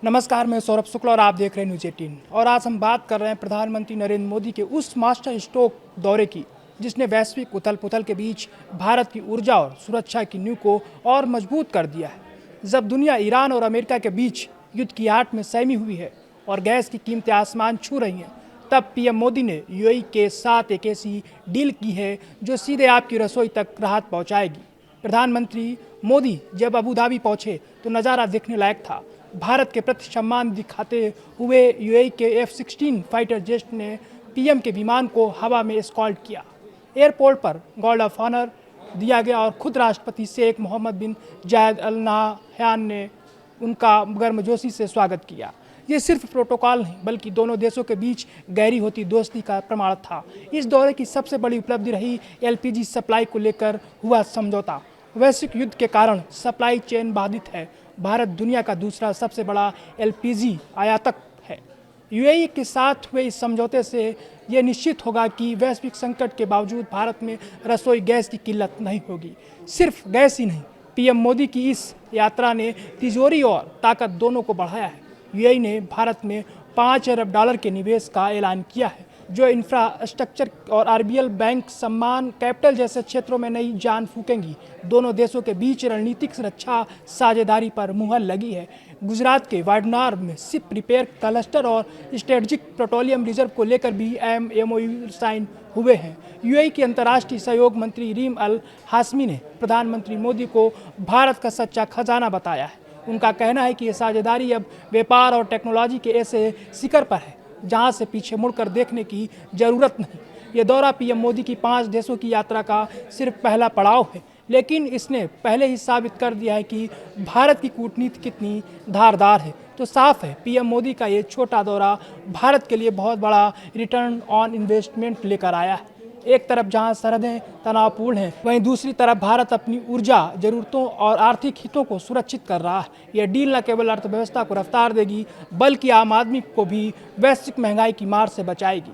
नमस्कार, मैं सौरभ शुक्ला और आप देख रहे हैं न्यूज़ 18 और आज हम बात कर रहे हैं प्रधानमंत्री नरेंद्र मोदी के उस मास्टर स्ट्रोक दौरे की जिसने वैश्विक उथल पुथल के बीच भारत की ऊर्जा और सुरक्षा की नींव को और मजबूत कर दिया है। जब दुनिया ईरान और अमेरिका के बीच युद्ध की आड़ में सहमी हुई है और गैस की कीमतें आसमान छू रही हैं, तब पीएम मोदी ने यूएई के साथ एक ऐसी डील की है जो सीधे आपकी रसोई तक राहत पहुँचाएगी। प्रधानमंत्री मोदी जब अबू धाबी पहुँचे तो नज़ारा देखने लायक था। भारत के प्रति सम्मान दिखाते हुए यूएई के F-16 फाइटर जेट ने पीएम के विमान को हवा में एस्कॉर्ट किया। एयरपोर्ट पर गार्ड ऑफ ऑनर दिया गया और खुद राष्ट्रपति शेख मोहम्मद बिन जायद अल नाह्यान ने उनका गर्मजोशी से स्वागत किया। ये सिर्फ प्रोटोकॉल नहीं बल्कि दोनों देशों के बीच गहरी होती दोस्ती का प्रमाण था। इस दौरे की सबसे बड़ी उपलब्धि रही एलपीजी सप्लाई को लेकर हुआ समझौता। वैश्विक युद्ध के कारण सप्लाई चेन बाधित है। भारत दुनिया का दूसरा सबसे बड़ा एलपीजी आयातक है। यूएई के साथ हुए इस समझौते से ये निश्चित होगा कि वैश्विक संकट के बावजूद भारत में रसोई गैस की किल्लत नहीं होगी। सिर्फ गैस ही नहीं, पीएम मोदी की इस यात्रा ने तिजोरी और ताकत दोनों को बढ़ाया है। यूएई ने भारत में $5 अरब के निवेश का ऐलान किया है, जो इंफ्रास्ट्रक्चर और आरबीएल बैंक सम्मान कैपिटल जैसे क्षेत्रों में नई जान फूकेंगी। दोनों देशों के बीच रणनीतिक रक्षा साझेदारी पर मुहर लगी है। गुजरात के वायनाड में शिप रिपेयर क्लस्टर और स्ट्रेटेजिक पेट्रोलियम रिजर्व को लेकर भी एमओयू साइन हुए हैं। यूएई के अंतर्राष्ट्रीय सहयोग मंत्री रीम अल हाशमी ने प्रधानमंत्री मोदी को भारत का सच्चा खजाना बताया है। उनका कहना है कि ये साझेदारी अब व्यापार और टेक्नोलॉजी के ऐसे शिखर पर है जहां से पीछे मुड़कर देखने की जरूरत नहीं। ये दौरा पीएम मोदी की 5 देशों की यात्रा का सिर्फ पहला पड़ाव है, लेकिन इसने पहले ही साबित कर दिया है कि भारत की कूटनीति कितनी धारदार है। तो साफ है, पीएम मोदी का ये छोटा दौरा भारत के लिए बहुत बड़ा रिटर्न ऑन इन्वेस्टमेंट लेकर आया है। एक तरफ जहां सरहदें तनावपूर्ण हैं, वहीं दूसरी तरफ भारत अपनी ऊर्जा जरूरतों और आर्थिक हितों को सुरक्षित कर रहा है। यह डील न केवल अर्थव्यवस्था को रफ्तार देगी बल्कि आम आदमी को भी वैश्विक महंगाई की मार से बचाएगी।